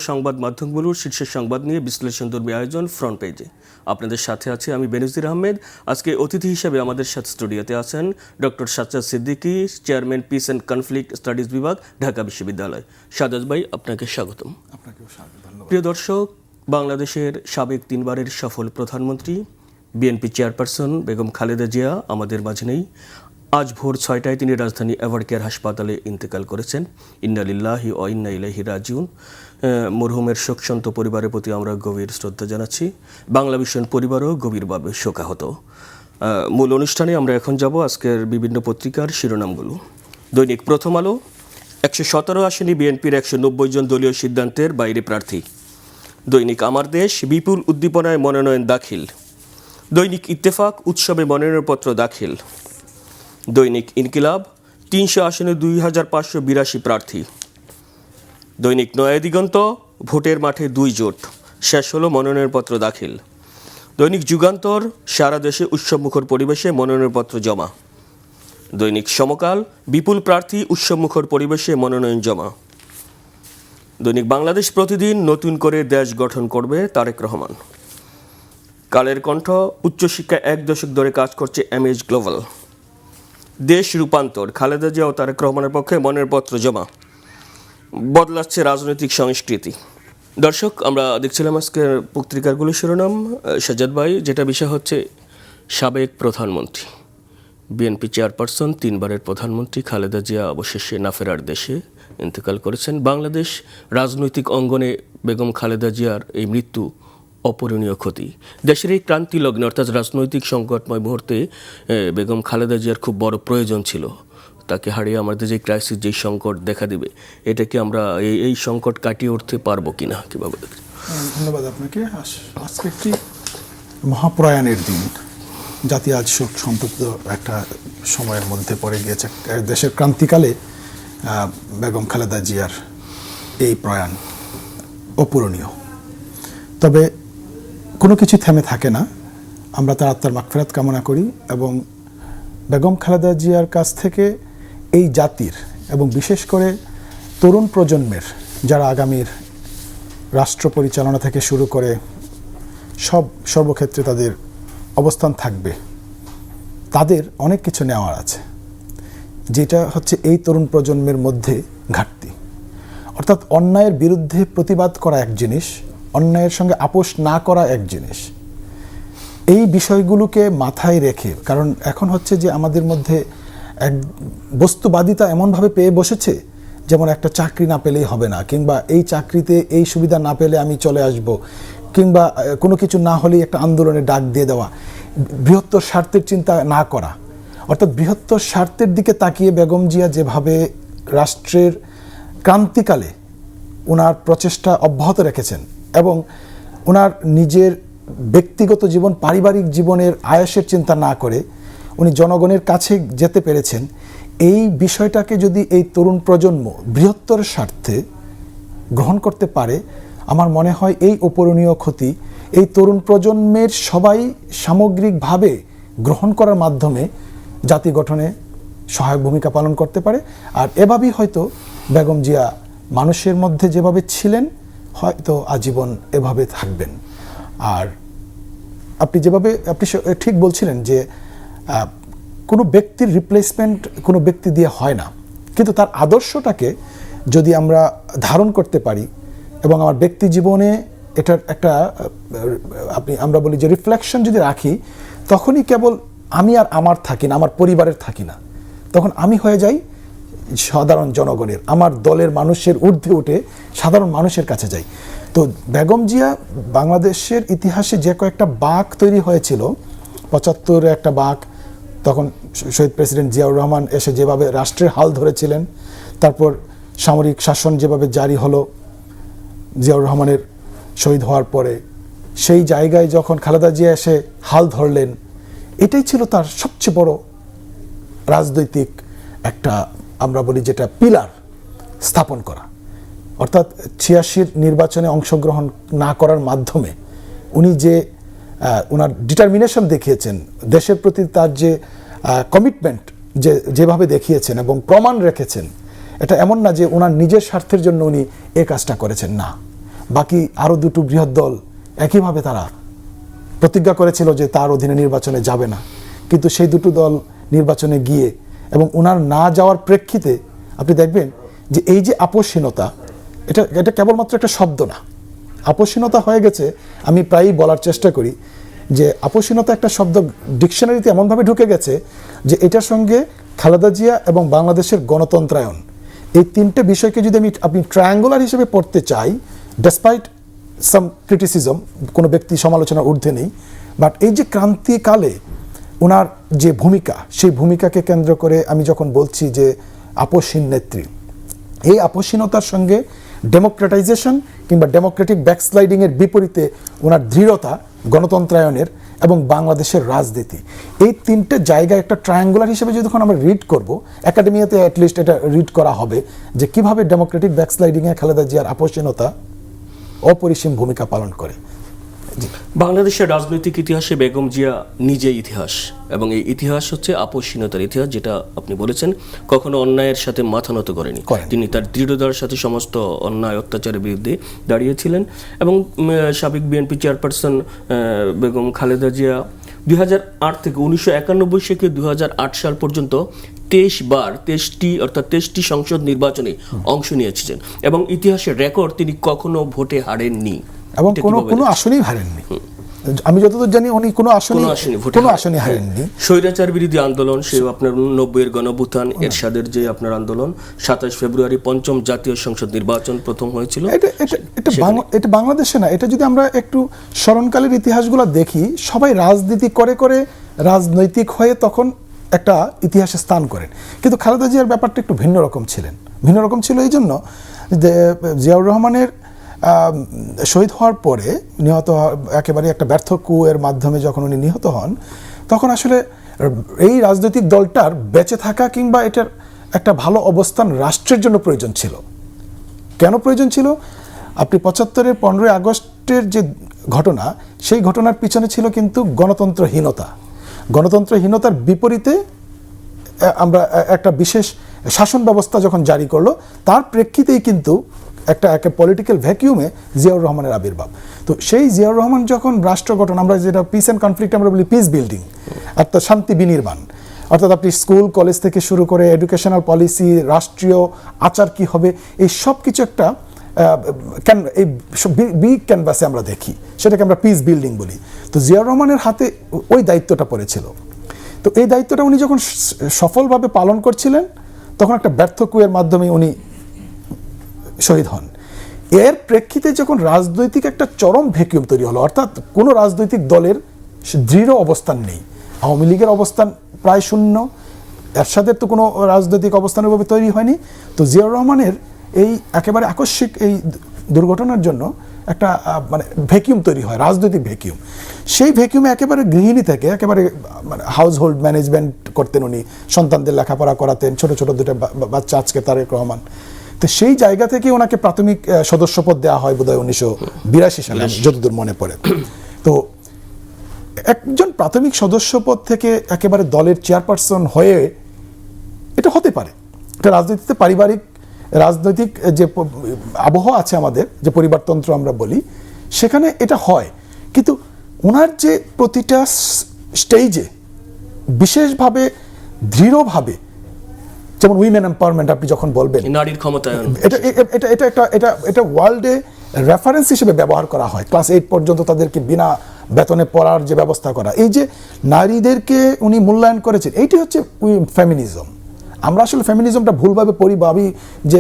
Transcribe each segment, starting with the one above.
সংবাদ মাধ্যমগুলোর শীর্ষ সংবাদ নিয়ে বিশ্লেষণধর্মী আয়োজন ফ্রন্ট পেজে। আপনাদের সাথে আছে আমি বেনজির আহমেদ। আজকে অতিথি হিসেবে আমাদের সাথে স্টুডিওতে আছেন doctor Sajjad Siddiqui, chairman piece and conflict studies বিভাগ, ঢাকা বিশ্ববিদ্যালয়। সাজ্জাদ ভাই, আপনাকে স্বাগতম। প্রিয় দর্শক, বাংলাদেশের সাবেক 3বারের সফল প্রধানমন্ত্রী বিএনপি চেয়ারপারসন বেগম খালেদা জিয়া আমাদের মাঝে নেই। আজ ভোর 6টায় তিনি রাজধানী এভারকেয়ার হাসপাতালে ইন্তেকাল করেছেন। ইন্না লিল্লাহি ওয়া ইন্না ইলাইহি রাজিউন। মরহুমের শোকসন্ত পরিবারের প্রতি আমরা গভীর শ্রদ্ধা জানাচ্ছি। বাংলা ভিশন পরিবারও গভীরভাবে শোকাহত। মূল অনুষ্ঠানে আমরা এখন যাব আজকের বিভিন্ন পত্রিকার শিরোনামগুলো। দৈনিক প্রথম আলো, 117 আসনে বিএনপির 190 জন দলীয় সিদ্ধান্তের বাইরে প্রার্থী। দৈনিক আমার দেশ, বিপুল উদ্দীপনায় মনোনয়ন দাখিল। দৈনিক ইত্তেফাক, উৎসবে মনোনয়নপত্র দাখিল। দৈনিক ইনকিলাব, 300 আসনে 2582 প্রার্থী। দৈনিক নয়া দিগন্ত, ভোটের মাঠে 2 জোট, শেষ হলো মনোনয়নপত্র দাখিল। দৈনিক যুগান্তর, সারা দেশে উৎসবমুখর পরিবেশে মনোনয়নপত্র জমা। দৈনিক সমকাল, বিপুল প্রার্থী, উৎসবমুখর পরিবেশে মনোনয়ন জমা। দৈনিক বাংলাদেশ প্রতিদিন, নতুন করে দেশ গঠন করবে তারেক রহমান। কালের কণ্ঠ, উচ্চশিক্ষা 1 দশক ধরে কাজ করছে এমএজ গ্লোবাল। দেশ রূপান্তর, খালেদা জিয়া ও তারেক রহমানের পক্ষে মনোনয়নপত্র জমা। বদলাচ্ছে রাজনৈতিক সংস্কৃতি। দর্শক, আমরা দেখছিলাম আজকের পত্রিকারগুলোর শিরোনাম। সাজ্জাদ ভাই, যেটা বিষয় হচ্ছে সাবেক প্রধানমন্ত্রী বিএনপি চেয়ারপারসন 3বারের প্রধানমন্ত্রী খালেদা জিয়া অবশেষে না ফেরার দেশে ইন্তেকাল করেছেন। বাংলাদেশ রাজনৈতিক অঙ্গনে বেগম খালেদা জিয়ার এই মৃত্যু অপূরণীয় ক্ষতি। দেশের এই ক্রান্তি লগ্নে অর্থাৎ রাজনৈতিক সংকটময় মুহূর্তে বেগম খালেদা জিয়ার খুব বড় প্রয়োজন ছিল। তাকে হারিয়ে আমাদের যে ক্রাইসিস, যেই সংকট দেখা দিবে, এটাকে আমরা এই সংকট কাটিয়ে উঠতে পারবো কিনা, কীভাবে? ধন্যবাদ আপনাকে। আজকে একটি মহাপ্রয়াণের দিন, জাতি আজ শোক সন্তপ্ত একটা সময়ের মধ্যে পড়ে গিয়েছে। দেশের ক্রান্তিকালে বেগম খালেদা জিয়ার এই প্রয়াণ অপূরণীয়। তবে কোনো কিছু থেমে থাকে না। আমরা তার আত্মার মাগফিরাত কামনা করি এবং বেগম খালেদা জিয়ার কাছ থেকে এই জাতির এবং বিশেষ করে তরুণ প্রজন্মের, যারা আগামীর রাষ্ট্র পরিচালনা থেকে শুরু করে সর্বক্ষেত্রে তাদের অবস্থান থাকবে, তাদের অনেক কিছু নেওয়ার আছে, যেটা হচ্ছে এই তরুণ প্রজন্মের মধ্যে ঘাটতি। অর্থাৎ অন্যায়ের বিরুদ্ধে প্রতিবাদ করা এক জিনিস, অন্যায়ের সঙ্গে আপোষ না করা এক জিনিস। এই বিষয়গুলোকে মাথায় রেখে, কারণ এখন হচ্ছে যে আমাদের মধ্যে এক বস্তুবাদিতা এমনভাবে পেয়ে বসেছে, যেমন একটা চাকরি না পেলেই হবে না, কিংবা এই চাকরিতে এই সুবিধা না পেলে আমি চলে আসব, কিংবা কোনো কিছু না হলেই একটা আন্দোলনে ডাক দিয়ে দেওয়া, বৃহত্তর স্বার্থের চিন্তা না করা। অর্থাৎ বৃহত্তর স্বার্থের দিকে তাকিয়ে বেগম জিয়া যেভাবে রাষ্ট্রের ক্রান্তিকালে ওনার প্রচেষ্টা অব্যাহত রেখেছেন এবং ওনার নিজের ব্যক্তিগত জীবন, পারিবারিক জীবনের আয়াসের চিন্তা না করে উনি জনগণের কাছে যেতে পেরেছেন, এই বিষয়টাকে যদি এই তরুণ প্রজন্ম বৃহত্তর স্বার্থে গ্রহণ করতে পারে, আমার মনে হয় এই অপূরণীয় ক্ষতি এই তরুণ প্রজন্মের সবাই সামগ্রিকভাবে গ্রহণ করার মাধ্যমে জাতি গঠনে সহায়ক ভূমিকা পালন করতে পারে। আর এভাবেই হয়তো বেগম জিয়া মানুষের মধ্যে যেভাবে ছিলেন, হয়তো আজীবন এভাবে থাকবেন। আর আপনি ঠিক বলছিলেন যে কোনো ব্যক্তির রিপ্লেসমেন্ট কোনো ব্যক্তি দিয়ে হয় না, কিন্তু তার আদর্শটাকে যদি আমরা ধারণ করতে পারি এবং আমার ব্যক্তি জীবনে এটার একটা আমরা বলি যে রিফ্লেকশন যদি রাখি, তখনই কেবল আমি আর আমার থাকি না, আমার পরিবারের থাকি না, তখন আমি হয়ে যাই সাধারণ জনগণের, আমার দলের মানুষের ঊর্ধ্বে উঠে সাধারণ মানুষের কাছে যাই। তো বেগম জিয়া বাংলাদেশের ইতিহাসে যে কয়েকটা বাঁক তৈরি হয়েছিল, 75-এ একটা বাঁক, তখন শহীদ প্রেসিডেন্ট জিয়াউর রহমান এসে যেভাবে রাষ্ট্রের হাল ধরেছিলেন, তারপর সামরিক শাসন যেভাবে জারি হলো জিয়াউর রহমানের শহীদ হওয়ার পরে, সেই জায়গায় যখন খালেদা জিয়া এসে হাল ধরলেন, এটাই ছিল তার সবচেয়ে বড় রাজনৈতিক একটা আমরা বলি যেটা পিলার স্থাপন করা। অর্থাৎ 86-র নির্বাচনে অংশগ্রহণ না করার মাধ্যমে উনি যে ওনার ডিটারমিনেশন দেখিয়েছেন, দেশের প্রতি তার যে কমিটমেন্ট যেভাবে দেখিয়েছেন এবং প্রমাণ রেখেছেন, এটা এমন না যে ওনার নিজের স্বার্থের জন্য উনি এই কাজটা করেছেন, না, বাকি আরও দুটো বৃহৎ দল একইভাবে তারা প্রতিজ্ঞা করেছিল যে তার অধীনে নির্বাচনে যাবে না, কিন্তু সেই দুটো দল নির্বাচনে গিয়ে এবং ওনার না যাওয়ার প্রেক্ষিতে আপনি দেখবেন যে এই যে আপোষহীনতা, এটা কেবলমাত্র একটা শব্দ না, আপোষহীনতা হয়ে গেছে। আমি প্রায়ই বলার চেষ্টা করি যে আপোষহীনতা একটা শব্দ ডিকশনারিতে এমনভাবে ঢুকে গেছে যে এটার সঙ্গে খালেদা জিয়া এবং বাংলাদেশের গণতন্ত্রায়ন, এই তিনটে বিষয়কে যদি আপনি ট্রায়াঙ্গুলার হিসেবে পড়তে চাই, ডেসপাইট সাম ক্রিটিসিজম, কোনো ব্যক্তি সমালোচনার ঊর্ধ্বে নেই, বাট এই যে ক্রান্তিকালে ওনার যে ভূমিকা, সেই ভূমিকাকে কেন্দ্র করে আমি যখন বলছি যে আপোষহীন নেত্রী, এই আপোষহীনতার সঙ্গে ডেমোক্রেটাইজেশন কিংবা ডেমোক্রেটিক ব্যাকস্লাইডিংয়ের বিপরীতে ওনার দৃঢ়তা গণতন্ত্রায়নের এবং বাংলাদেশের রাজনীতি, এই তিনটে জায়গায় একটা ট্রায়াঙ্গুলার হিসেবে যখন আমরা রিড করব, একাডেমিয়াতে অ্যাটলিস্ট এটা রিড করা হবে যে কিভাবে ডেমোক্রেটিক ব্যাকস্লাইডিংয়ে খালেদা জিয়ার আপোষহীনতা অপরিসীম ভূমিকা পালন করে। বাংলাদেশের রাজনৈতিক ইতিহাসে বেগম জিয়া নিজে ইতিহাস, এবং এই ইতিহাস হচ্ছে আপোষহীনতার ইতিহাস, যেটা আপনি বলেছেন কখনো অন্যায়ের সাথে মাথা নত করেনি। তিনি তার দৃঢ়তার সাথে সমস্ত অন্যায় অত্যাচারের বিরুদ্ধে দাঁড়িয়েছিলেন। এবং সাবেক বিএনপি চেয়ারপারসন বেগম খালেদা জিয়া 2008 থেকে 1991 থেকে 2008 সাল পর্যন্ত 23টি সংসদ নির্বাচনে অংশ নিয়েছিলেন, এবং ইতিহাসের রেকর্ড তিনি কখনো ভোটে হারেননি এবং কোনো আসনেই হারেননি। আমি যতদূর জানি উনি কোনো আসনে হারেননি। স্বৈরাচার বিরোধী আন্দোলন, সে আপনার 90-এর গণঅভ্যুত্থান, এরশাদের যে আপনার আন্দোলন, 27 ফেব্রুয়ারি পঞ্চম জাতীয় সংসদ নির্বাচন প্রথম হয়েছিল। এটা বাংলাদেশে না, এটা যদি আমরা একটু স্মরণকালের ইতিহাসগুলো দেখি, সবাই রাজনীতি করে করে রাজনৈতিক হয়ে তখন একটা ইতিহাসে স্থান করেন, কিন্তু খালেদা জিয়ার ব্যাপারটা একটু ভিন্ন রকম ছিল এই জন্য যে জিয়াউর রহমানের শহীদ হওয়ার পরে নিহত একেবারে একটা ব্যর্থ কুয়ের মাধ্যমে যখন উনি নিহত হন, তখন আসলে এই রাজনৈতিক দলটার বেঁচে থাকা কিংবা এটার একটা ভালো অবস্থান রাষ্ট্রের জন্য প্রয়োজন ছিল। কেন প্রয়োজন ছিল? আপনি 75-এর 15ই আগস্টের যে ঘটনা, সেই ঘটনার পিছনে ছিল কিন্তু গণতন্ত্রহীনতার বিপরীতে আমরা একটা বিশেষ শাসন ব্যবস্থা যখন জারি করলো, তার প্রেক্ষিতেই কিন্তু একটা পলিটিক্যাল ভ্যাকিউমে জিয়াউর রহমানের আবির্ভাব। তো সেই জিয়াউর রহমান যখন রাষ্ট্র গঠন, আমরা যেটা পিস অ্যান্ড কনফ্লিক্ট আমরা বলি পিস বিল্ডিং, অর্থাৎ শান্তি বিনির্মাণ, অর্থাৎ আপনি স্কুল কলেজ থেকে শুরু করে এডুকেশনাল পলিসি, রাষ্ট্রীয় আচার কি হবে, এই সব কিছু একটা এই বিগ ক্যানভাসে আমরা দেখি, সেটাকে আমরা পিস বিল্ডিং বলি। তো জিয়াউর রহমানের হাতে ওই দায়িত্বটা পড়েছিল। তো এই দায়িত্বটা উনি যখন সফলভাবে পালন করছিলেন, তখন একটা ব্যর্থ কুয়ের মাধ্যমে উনি শহীদ হন। এর প্রেক্ষিতে যখন রাজনৈতিক একটা চরম ভ্যাকুয়াম তৈরি হলো, অর্থাৎ কোনো রাজনৈতিক দলের দৃঢ় অবস্থান নেই, আওয়ামী লীগের অবস্থান প্রায় শূন্য, এরশাদের তো কোনো রাজনৈতিক অবস্থানের ভাবে তৈরি হয়নি। তো জিয়াউর রহমানের এই একেবারে আকস্মিক এই দুর্ঘটনার জন্য একটা মানে ভ্যাকুয়াম তৈরি হয়, রাজনৈতিক ভ্যাকুয়াম। সেই ভ্যাকুয়ামে একেবারে গৃহিণী থেকে একেবারে মানে হাউস হোল্ড ম্যানেজমেন্ট করতেন উনি, সন্তানদের লেখাপড়া করাতেন, ছোট ছোট দুটো বাচ্চা আজকে তারেক রহমান। তো সেই জায়গা থেকে ওনাকে প্রাথমিক সদস্যপদ দেওয়া হয় বোধহয় 1982 সালে, যতদূর মনে পড়ে। তো একজন প্রাথমিক সদস্যপদ থেকে একেবারে দলের চেয়ারপারসন হয়ে, এটা হতে পারে, এটা রাজনীতিতে পারিবারিক রাজনৈতিক যে আবহাওয়া আছে আমাদের, যে পরিবারতন্ত্র আমরা বলি, সেখানে এটা হয়। কিন্তু ওনার যে প্রতিটা স্টেজে বিশেষভাবে দৃঢ়ভাবে, যেমন উইমেন এম্পাওয়ারমেন্ট আপনি যখন বলবেন, নারীর ক্ষমতায়ন, এটা ওয়ার্ল্ডে রেফারেন্স হিসেবে ব্যবহার করা হয়। ক্লাস 8 পর্যন্ত তাদেরকে বিনা বেতনে পড়ার যে ব্যবস্থা করা, এই যে নারীদেরকে উনি মূল্যায়ন করেছেন, এইটি হচ্ছে ফেমিনিজম। আমরা আসলে ফেমিনিজমটা ভুলভাবে ভাবি যে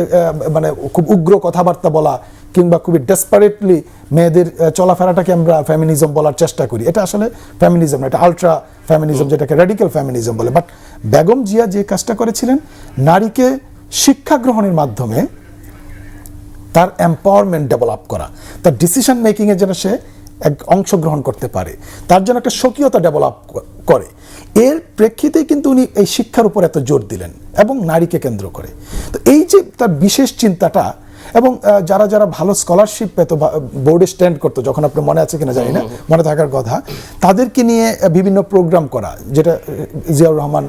মানে খুব উগ্র কথাবার্তা বলা কিংবা খুবই ডেসপারেটলি মেয়েদের চলাফেরাটাকে আমরা ফেমিনিজম বলার চেষ্টা করি। এটা আসলে ফেমিনিজম না, এটা আলট্রা ফেমিনিজম, যেটাকে র্যাডিক্যাল ফেমিনিজম বলে। বাট বেগম জিয়া যে কাজটা করেছিলেন, নারীকে শিক্ষা গ্রহণের মাধ্যমে তার এম্পাওয়ারমেন্ট ডেভেলপ করা, তার ডিসিশন মেকিংয়ে যেন সে অংশগ্রহণ করতে পারে, তার জন্য একটা স্বকীয়তা ডেভেলপ করে। এর প্রেক্ষিতেই কিন্তু উনি এই শিক্ষার উপর এত জোর দিলেন এবং নারীকে কেন্দ্র করে। তো এই যে তার বিশেষ চিন্তাটা, এবং যারা যারা ভালো স্কলারশিপ পেত, বোর্ডে স্ট্যান্ড করতো, যখন আপনার মনে আছে কিনা জানি না, মনে থাকার কথা, তাদেরকে নিয়ে বিভিন্ন প্রোগ্রাম করা, যেটা জিয়াউর রহমান,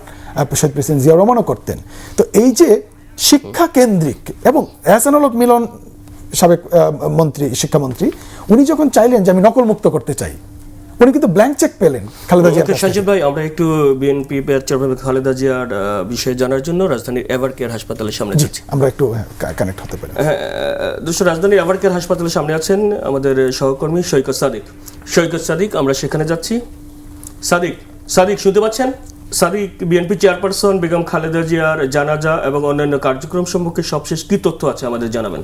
শহীদ প্রেসিডেন্ট জিয়াউর রহমানও করতেন। তো এই যে শিক্ষা কেন্দ্রিক, এবং এহসানুল হক মিলন সাবেক মন্ত্রী, শিক্ষামন্ত্রী, উনি যখন চাইলেন যে আমি নকল মুক্ত করতে চাই, উনি কিন্তু ব্ল্যাঙ্ক চেক পেলেন খালেদা জিয়ার কাছ থেকে। সঞ্জীব ভাই, আমরা একটু বিএনপি চেয়ারম্যান খালেদা জিয়ার বিষয়ে জানার জন্য রাজধানীর এভার কেয়ার হাসপাতালের সামনে যাচ্ছি। আমরা একটু কানেক্ট হতে পারি। দুশো রাজধানীর এভার কেয়ার হাসপাতালের সামনে আছেন আমাদের সহকর্মী সৈকত সাদিক। আমরা সেখানে যাচ্ছি। সাদিক শুনতে পাচ্ছেন? সাদিক, বিএনপি চেয়ারপারসন বেগম খালেদা জিয়ার জানাজা এবং অন্যান্য কার্যক্রম সম্পর্কে সবশেষ কি তথ্য আছে আমাদের জানাবেন।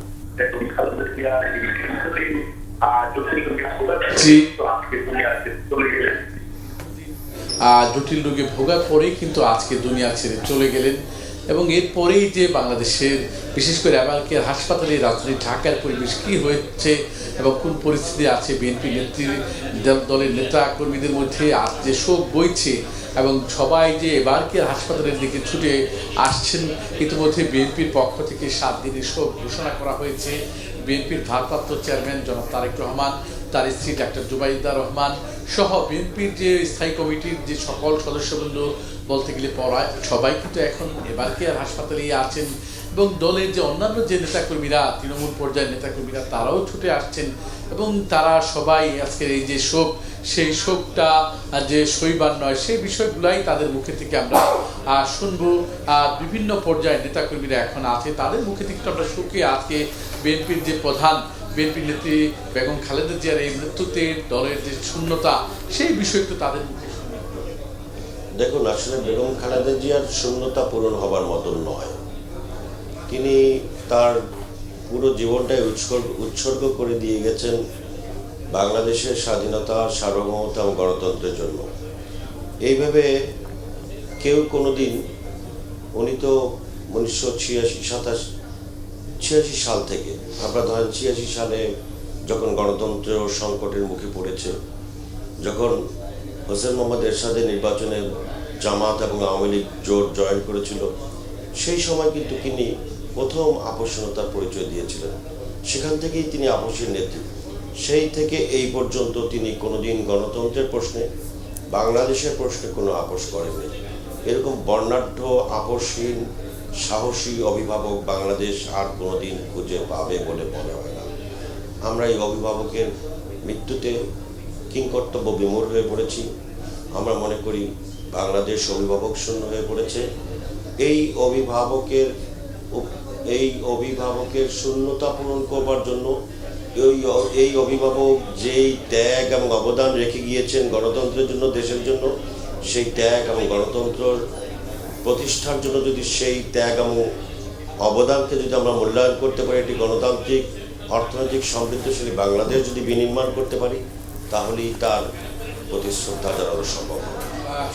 জটিল রোগে ভোগার পরেই কিন্তু আজকে দুনিয়া ছেড়ে চলে গেলেন, এবং এরপরেই যে বাংলাদেশের বিশেষ করে এভার কেয়ার হাসপাতালে রাজধানী ঢাকার পরিবেশ কী হয়েছে এবং কোন পরিস্থিতি আছে, বিএনপি দলের নেতা কর্মীদের মধ্যে আজ যে শোক বইছে এবং সবাই যে এভার কেয়ার হাসপাতালের দিকে ছুটে আসছেন। ইতিমধ্যে বিএনপির পক্ষ থেকে 7 দিনের শোক ঘোষণা করা হয়েছে। বিএনপির ভারপ্রাপ্ত চেয়ারম্যান জনাব তারেক রহমান, তার স্ত্রী ডাক্তার জুবাইদা রহমান সহ বিএনপির যে স্থায়ী কমিটির যে সকল সদস্যবৃন্দ বলতে গেলে পড়ায় সবাই কিন্তু এখন এভার কেয়ার হাসপাতালেই আছেন, এবং দলের যে অন্যান্য যে নেতাকর্মীরা, তৃণমূল পর্যায়ের নেতাকর্মীরা, তারাও ছুটে আসছেন, এবং তারা সবাই আজকের এই যে শোক, সেই শোকটা যে সইবার নয়, সেই বিষয়গুলাই তাদের মুখে থেকে আমরা শুনবো। বিভিন্ন পর্যায়ের নেতাকর্মীরা এখন আছে, তাদের মুখে থেকে আমরা শোকে আজকে বিএনপির যে বিএনপি নেত্রী বেগম খালেদা জিয়ার এই মৃত্যুতে দলের যে শূন্যতা, সেই বিষয়টা তাদের মুখে শুনি। দেখুন, আসলে বেগম খালেদা জিয়ার শূন্যতা পূরণ হবার মতন নয়। তিনি তার পুরো জীবনটাই উৎসর্গ করে দিয়ে গেছেন বাংলাদেশের স্বাধীনতা, সার্বভৌমতা এবং গণতন্ত্রের জন্য। এইভাবে কেউ কোনোদিন, উনি তো 1986 সাল থেকে, আমরা ধরেন 86 সালে যখন গণতন্ত্র সংকটের মুখে পড়েছে, যখন হোসেন মোহাম্মদ এরশাদের নির্বাচনে জামাত এবং আওয়ামী লীগ জোট জয়েন করেছিল, সেই সময় কিন্তু তিনি প্রথম আপোষহীনতার পরিচয় দিয়েছিলেন। সেখান থেকেই তিনি আপোষের নেত্রী। সেই থেকে এই পর্যন্ত তিনি কোনোদিন গণতন্ত্রের প্রশ্নে, বাংলাদেশের প্রশ্নে কোনো আপোষ করেননি। এরকম বর্ণাঢ্য, আপোষহীন, সাহসী অভিভাবক বাংলাদেশ আর কোনোদিন খুঁজে পাবে বলে মনে হয় না। আমরা এই অভিভাবকের মৃত্যুতে কিংকর্তব্য বিমূঢ় হয়ে পড়েছি। আমরা মনে করি বাংলাদেশ অভিভাবক শূন্য হয়ে পড়েছে। এই অভিভাবকের শূন্যতা পূরণ করবার জন্য এই অভিভাবক যেই ত্যাগ এবং অবদান রেখে গিয়েছেন গণতন্ত্রের জন্য, দেশের জন্য, সেই ত্যাগ এবং গণতন্ত্র প্রতিষ্ঠার জন্য যদি সেই ত্যাগ এবং অবদানকে যদি আমরা মূল্যায়ন করতে পারি, একটি গণতান্ত্রিক, অর্থনৈতিক, সমৃদ্ধশালী বাংলাদেশ যদি বিনির্মাণ করতে পারি, তাহলেই তার প্রতি শ্রদ্ধা জানানো সম্ভব।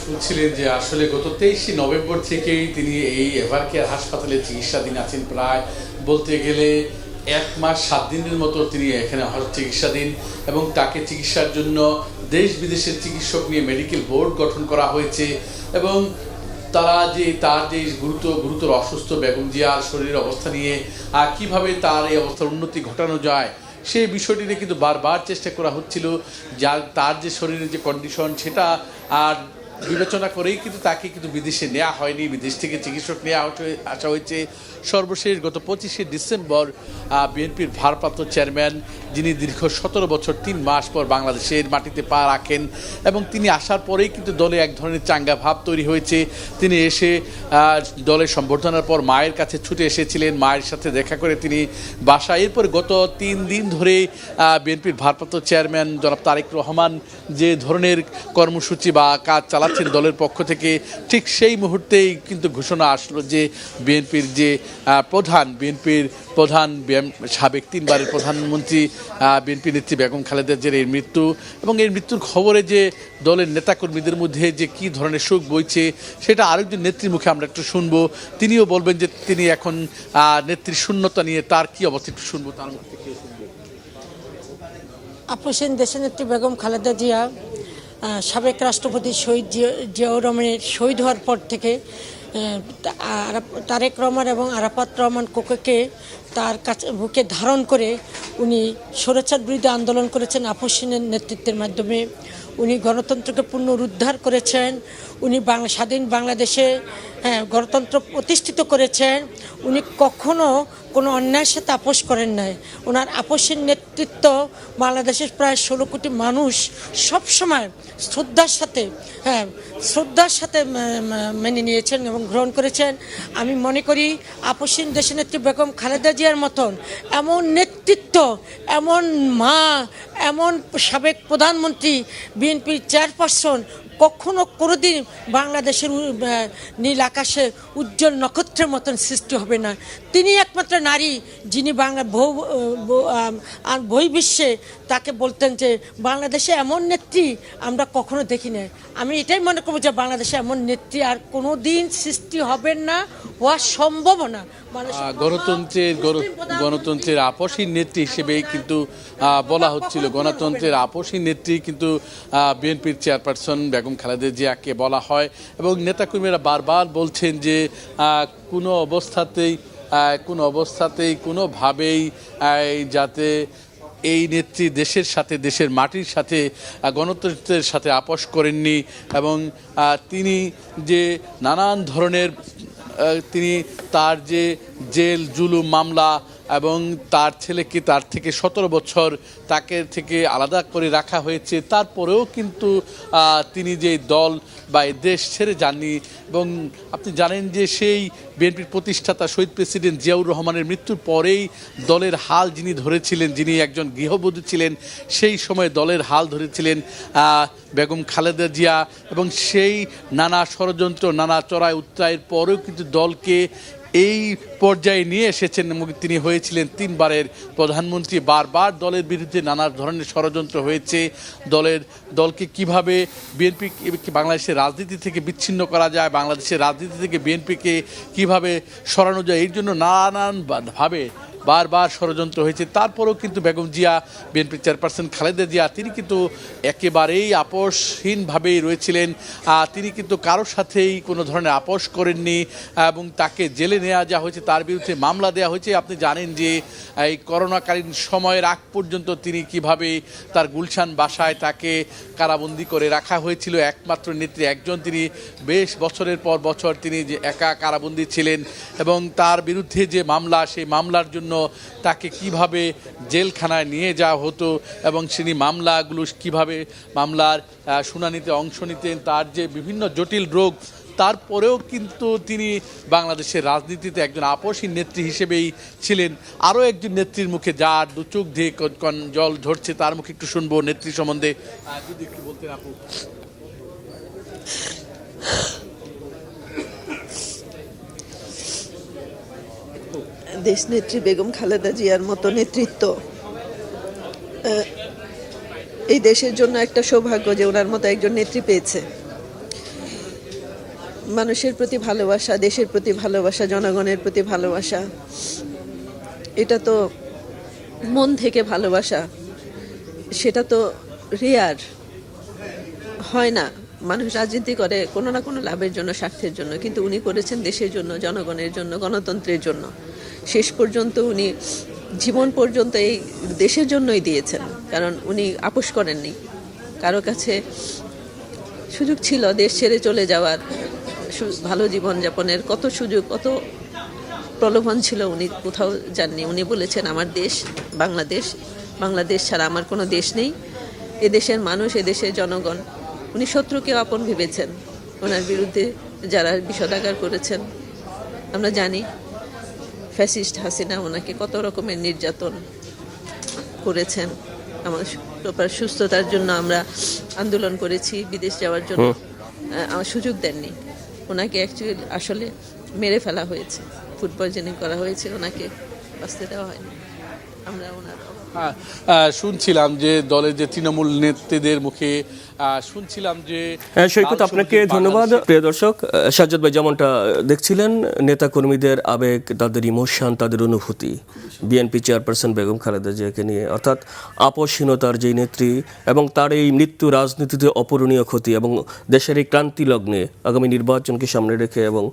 শুনছিলেন যে আসলে গত 23 নভেম্বর থেকেই তিনি এই এভার কেয়ার হাসপাতালে চিকিৎসাধীন আছেন। প্রায় বলতে গেলে 1 মাস 7 দিনের মতো তিনি এখানে চিকিৎসাধীন, এবং তাকে চিকিৎসার জন্য দেশ বিদেশের চিকিৎসক নিয়ে মেডিকেল বোর্ড গঠন করা হয়েছে, এবং তার যে গুরুতর অসুস্থ বেগম জিয়ার শরীরের অবস্থা নিয়ে কিভাবে তার এই অবস্থার উন্নতি ঘটানো যায়, সেই বিষয়টি নিয়ে কিন্তু বারবার চেষ্টা করা হচ্ছিল। তার যে শরীরের যে কন্ডিশন, সেটা আর বিবেচনা করেই কিন্তু তাকে কিন্তু বিদেশে নেওয়া হয়নি, বিদেশ থেকে চিকিৎসক আসা হয়েছে। সর্বশেষ গত 25শে ডিসেম্বর বিএনপির ভারপ্রাপ্ত চেয়ারম্যান, যিনি দীর্ঘ 17 বছর 3 মাস পর বাংলাদেশের মাটিতে পা রাখেন, এবং তিনি আসার পরেই কিন্তু দলে এক ধরনের চাঙ্গা ভাব তৈরি হয়েছে। তিনি এসে দলের সম্বর্ধনার পর মায়ের কাছে ছুটে এসেছিলেন, মায়ের সাথে দেখা করে তিনি বাসায়। এরপর গত 3 দিন ধরে বিএনপির ভারপ্রাপ্ত চেয়ারম্যান জনাব তারেক রহমান যে ধরনের কর্মসূচি বা কাজ চালাচ্ছেন দলের পক্ষ থেকে, ঠিক সেই মুহূর্তেই কিন্তু ঘোষণা আসলো যে বিএনপির প্রধান সাবেক 3 বারের প্রধানমন্ত্রী বিএনপি নেত্রী বেগম খালেদা জিয়ার এই মৃত্যু, এবং এই মৃত্যুর খবরে যে দলের নেতাকর্মীদের মধ্যে যে কী ধরনের শোক বইছে, সেটা আরেকজন নেত্রীর মুখে আমরা একটু শুনবো। তিনিও বলবেন যে তিনি এখন নেত্রীর শূন্যতা নিয়ে তার কি অবস্থা, একটু শুনবো তার মুখ থেকে। আপোষহীন দেশনেত্রী বেগম খালেদা জিয়া সাবেক রাষ্ট্রপতি শহীদ জিয়াউর রহমানের শহীদ হওয়ার পর থেকে তারেক রহমান এবং আরাফাত রহমান কোকেকে তার কাছে বুকে ধারণ করে উনি স্বৈরাচার বিরুদ্ধে আন্দোলন করেছেন। আপোষহীনের নেতৃত্বের মাধ্যমে উনি গণতন্ত্রকে পুনরুদ্ধার করেছেন। উনি স্বাধীন বাংলাদেশে গণতন্ত্র প্রতিষ্ঠিত করেছেন। উনি কখনো কোনো অন্যায়ের সাথে আপোষ করেন নাই। ওনার আপোষের নেতৃত্ব বাংলাদেশের প্রায় 16 কোটি মানুষ সবসময় শ্রদ্ধার সাথে মেনে নিয়েছেন এবং গ্রহণ করেছেন। আমি মনে করি আপোষহীন দেশনেত্রী বেগম খালেদা জিয়ার মতন এমন নেতৃত্ব, এমন মা, এমন সাবেক প্রধানমন্ত্রী, বিএনপির চেয়ারপারসন কখনো কোনোদিন বাংলাদেশের নীল আকাশে উজ্জ্বল নক্ষত্রের মতন সৃষ্টি হবে না। তিনি একমাত্র নারী যিনি বহির্বিশ্বে তাকে বলতেন যে বাংলাদেশে এমন নেত্রী আমরা কখনো দেখি না। আমি এটাই মনে করবো যে বাংলাদেশে এমন নেত্রী আর কোনো দিন সৃষ্টি হবে না, হওয়া সম্ভব না। গণতন্ত্রের আপসী নেত্রী হিসেবেই কিন্তু বলা হচ্ছিল, গণতন্ত্রের আপসী নেত্রী কিন্তু বিএনপির চেয়ারপারসন বেগম খালেদা জিয়াকে বলা হয়। এবং নেতাকর্মীরা বারবার বলছেন যে কোনো অবস্থাতেই কোনোভাবেই যাতে এই নেত্রী দেশের সাথে, দেশের মাটির সাথে, গণতন্ত্রের সাথে আপোষ করেননি। এবং তিনি যে নানান ধরনের তার যে জেল জুলুম মামলা এবং তার ছেলেকে তার থেকে 17 বছর তাকে থেকে আলাদা করে রাখা হয়েছে, তারপরেও কিন্তু তিনি যে দল বা এই দেশ ছেড়ে যাননি। এবং আপনি জানেন যে সেই বিএনপির প্রতিষ্ঠাতা শহীদ প্রেসিডেন্ট জিয়াউর রহমানের মৃত্যুর পরেই দলের হাল যিনি ধরেছিলেন, যিনি একজন গৃহবধূ ছিলেন, সেই সময় দলের হাল ধরেছিলেন বেগম খালেদা জিয়া। এবং সেই নানা ষড়যন্ত্র, নানা চড়াই উত্তরায়ের পরেও কিন্তু দলকে এই পর্যায়ে নিয়ে এসেছেন এবং তিনি হয়েছিলেন 3 বারের প্রধানমন্ত্রী। বারবার দলের বিরুদ্ধে নানা ধরনের ষড়যন্ত্র হয়েছে। দলকে কিভাবে বিএনপি বাংলাদেশের রাজনীতি থেকে বিচ্ছিন্ন করা যায়, বাংলাদেশের রাজনীতি থেকে বিএনপিকে কিভাবে সরানো যায়, এর জন্য নানানভাবে বারবার ষড়যন্ত্র হয়েছে। তারপরেও কিন্তু বেগম জিয়া, বিএনপির চেয়ারপারসন খালেদা জিয়া, তিনি কিন্তু একেবারেই আপোষহীনভাবেই রয়েছিলেন। তিনি কিন্তু কারোর সাথেই কোনো ধরনের আপোষ করেননি এবং তাকে জেলে নেওয়া যা হয়েছে, তার বিরুদ্ধে মামলা দেওয়া হয়েছে। আপনি জানেন যে এই করোনাকালীন সময়ের আগ পর্যন্ত তিনি কিভাবে তার গুলশান বাসায় তাকে কারাবন্দি করে রাখা হয়েছিল। একমাত্র নেত্রী একজন, তিনি বেশ বছরের পর বছর তিনি যে একা কারাবন্দি ছিলেন এবং তার বিরুদ্ধে যে মামলা, সেই মামলার জন্য তাকে কিভাবে জেলখানায় নিয়ে যাওয়া হতো এবং তিনি মামলার শুনানিতে অংশ নিতেন, তার যে বিভিন্ন জটিল রোগ, তারপরেও কিন্তু তিনি বাংলাদেশের রাজনীতিতে একজন আপোষহীন নেত্রী হিসেবেই ছিলেন। আরও একজন নেত্রীর মুখে যার 2 চোখ দিয়ে জল ঝরছে, তার মুখে একটু শুনবো নেত্রী সম্বন্ধে, যদি একটু বলতেন আপু। দেশনেত্রী বেগম খালেদা জিয়ার মতো নেতৃত্ব এই দেশের জন্য একটা সৌভাগ্য যে ওনার মতো একজন নেত্রী পেয়েছে। মানুষের প্রতি ভালোবাসা, দেশের প্রতি ভালোবাসা, জনগণের প্রতি ভালোবাসা, এটা তো মন থেকে ভালোবাসা, সেটা তো রেয়ার হয় না। মানুষ রাজনীতি করে কোনো না কোনো লাভের জন্য, স্বার্থের জন্য, কিন্তু উনি করেছেন দেশের জন্য, জনগণের জন্য, গণতন্ত্রের জন্য। শেষ পর্যন্ত উনি জীবন পর্যন্ত এই দেশের জন্যই দিয়েছেন, কারণ উনি আপোষ করেননি। কারো কাছে সুযোগ ছিল দেশ ছেড়ে চলে যাওয়ার, ভালো জীবনযাপনের কত সুযোগ, কত প্রলোভন ছিল, উনি কোথাও যাননি। উনি বলেছেন আমার দেশ বাংলাদেশ, বাংলাদেশ ছাড়া আমার কোনো দেশ নেই। এদেশের মানুষ, এদেশের জনগণ, উনি শত্রুকেও আপন ভেবেছেন। ওনার বিরুদ্ধে যারা বিষোদাগার করেছেন, আমরা জানি ফ্যাসিস্ট হাসিনা ওনাকে কত রকমের নির্যাতন করেছেন। আমার সুস্থতার জন্য আমরা আন্দোলন করেছি, বিদেশ যাওয়ার জন্য আমার সুযোগ দেননি। ওনাকে আসলে মেরে ফেলা হয়েছে, ফুড পয়জনিং করা হয়েছে, ওনাকে বাঁচতে দেওয়া হয়নি। আমরা ওনার শুনছিলাম যে দলের যে তৃণমূল নেত্রীদের মুখে শুনছিলাম যে সৈকত, আপনাকে ধন্যবাদ। প্রিয় দর্শক, সাজ্জাদ ভাই যেমনটা দেখছিলেন, নেতাকর্মীদের আবেগ, তাদের ইমোশন, তাদের অনুভূতি বিএনপি চেয়ারপারসন বেগম খালেদা জিয়াকে নিয়ে, অর্থাৎ আপোষহীনতার যেই নেত্রী এবং তার এই মৃত্যু রাজনীতিতে অপূরণীয় ক্ষতি এবং দেশের এই ক্রান্তি লগ্নে আগামী নির্বাচনকে সামনে রেখে এবং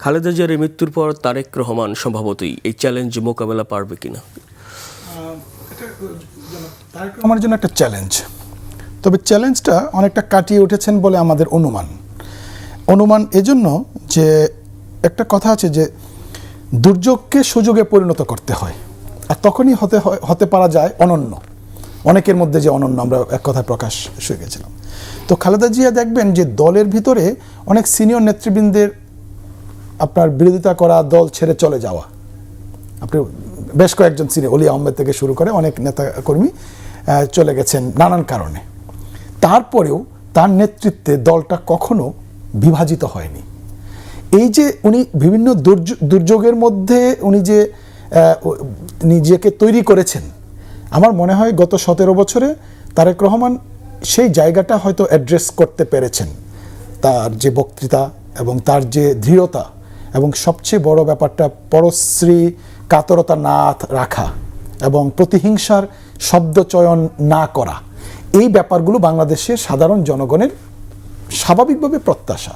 খালেদা জিয়ার মৃত্যুর পর তারেক রহমান সম্ভবতই এই চ্যালেঞ্জ মোকাবেলা পারবে কিনা? তারেক রহমানের জন্য একটা চ্যালেঞ্জ, তবে চ্যালেঞ্জটা অনেকটা কাটিয়ে উঠেছেন বলে আমাদের অনুমান। অনুমান এজন্য যে একটা কথা আছে যে দুর্যোগকে সুযোগে পরিণত করতে হয়, আর তখনই হতে পারা যায় অনন্য, অনেকের মধ্যে যে অনন্য আমরা এক কথায় প্রকাশ হয়ে গেছিলাম। তো খালেদা জিয়া দেখবেন যে দলের ভিতরে অনেক সিনিয়র নেতৃবৃন্দের আপনার বিরোধিতা করা, দল ছেড়ে চলে যাওয়া, আপনি বেশ কয়েকজন সিনিয়র অলি আহমেদ থেকে শুরু করে অনেক নেতা কর্মী চলে গেছেন নানান কারণে। তারপরেও তার নেতৃত্বে দলটা কখনো বিভাজিত হয়নি। এই যে উনি বিভিন্ন দুর্যোগের মধ্যে উনি যে নিজেকে তৈরি করেছেন, আমার মনে হয় গত 17 বছরে তারেক রহমান সেই জায়গাটা হয়তো অ্যাড্রেস করতে পেরেছেন। তার যে বক্তৃতা এবং তার যে দৃঢ়তা এবং সবচেয়ে বড় ব্যাপারটা পরশ্রী কাতরতা না রাখা এবং প্রতিহিংসার শব্দ চয়ন না করা, এই ব্যাপারগুলো বাংলাদেশের সাধারণ জনগণের স্বাভাবিকভাবে প্রত্যাশা।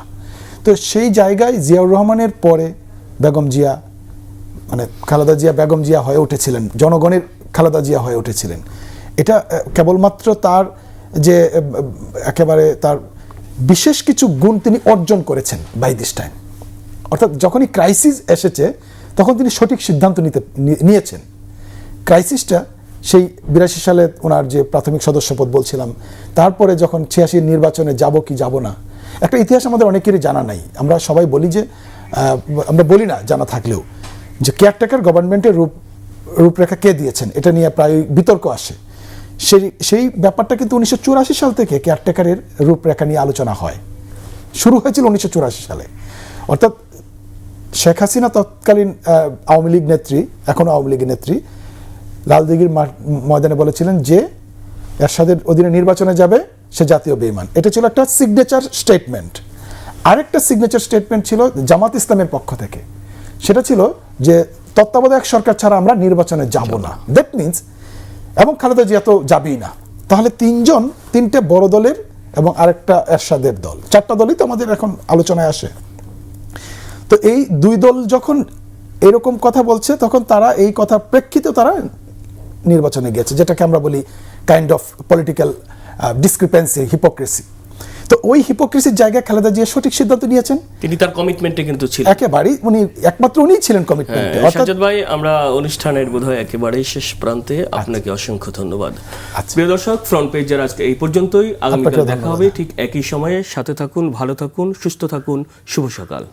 তো সেই জায়গায় জিয়াউর রহমানের পরে বেগম জিয়া, মানে খালেদা জিয়া বেগম জিয়া হয়ে উঠেছিলেন, জনগণের খালেদা জিয়া হয়ে উঠেছিলেন। এটা কেবলমাত্র তার যে একেবারে তার বিশেষ কিছু গুণ তিনি অর্জন করেছেন বাই দিস টাইম, অর্থাৎ যখনই ক্রাইসিস এসেছে তখন তিনি সঠিক সিদ্ধান্ত নিয়েছেন। ক্রাইসিসটা সেই 82 সালে ওনার যে প্রাথমিক সদস্যপদ বলছিলাম, তারপরে যখন 86 নির্বাচনে যাব কি যাব না, একটা ইতিহাস আমাদের অনেকেরই জানা নাই। আমরা সবাই বলি যে আমরা বলি না জানা থাকলেও যে কেয়ারটেকার গভর্নমেন্টের রূপরেখা কে দিয়েছেন, এটা নিয়ে প্রায় বিতর্ক আসে। সেই ব্যাপারটা কিন্তু 1984 সাল থেকে কেয়ারটেকারের রূপরেখা নিয়ে আলোচনা হয়, শুরু হয়েছিল 1984 সালে। অর্থাৎ শেখ হাসিনা তৎকালীন আওয়ামী লীগ নেত্রী, এখনও আওয়ামী লীগের নেত্রী, লালদিঘির ময়দানে বলেছিলেন যে এরশাদের অধীনে নির্বাচনে যাবে সে জাতীয় বেঈমান। এটা ছিল একটা সিগনেচার স্টেটমেন্ট। আরেকটা সিগনেচার স্টেটমেন্ট ছিল জামাত ইসলামের পক্ষ থেকে, সেটা ছিল যে তত্ত্বাবধায়ক সরকার ছাড়া আমরা নির্বাচনে যাব না। দ্যাট মিনস, এবং খালেদা জিয়া তো যাবেই না। তাহলে তিনটে বড় দলের এবং আরেকটা এরশাদের দল, 4টা দলই তো আমাদের এখন আলোচনায় আসে। তো এই দুই দল যখন এরকম কথা বলছে, তখন তারা এই কথা প্রেক্ষিতে তারা নির্বাচনে গেছে, যেটাকে আমরা বলি kind of political discrepancy, hypocrisy. তো ওই হিপোক্রেসির জায়গায় খালেদা জিয়া সঠিক সিদ্ধান্ত নিয়েছেন। তিনি তার কমিটমেন্টে কিন্তু ছিলেন, একেবারেই একমাত্র উনিই ছিলেন কমিটমেন্টে। সাজ্জাদ ভাই, আমরা অনুষ্ঠানের বোধহয় একেবারেই শেষ প্রান্তে, আপনাকে অসংখ্য ধন্যবাদ। প্রিয় দর্শক, ফ্রন্ট পেজের আজকে এই পর্যন্তই। আগামীকাল দেখা হবে ঠিক একই সময়ে। সাথে থাকুন, ভালো থাকুন, সুস্থ থাকুন। শুভ সকাল।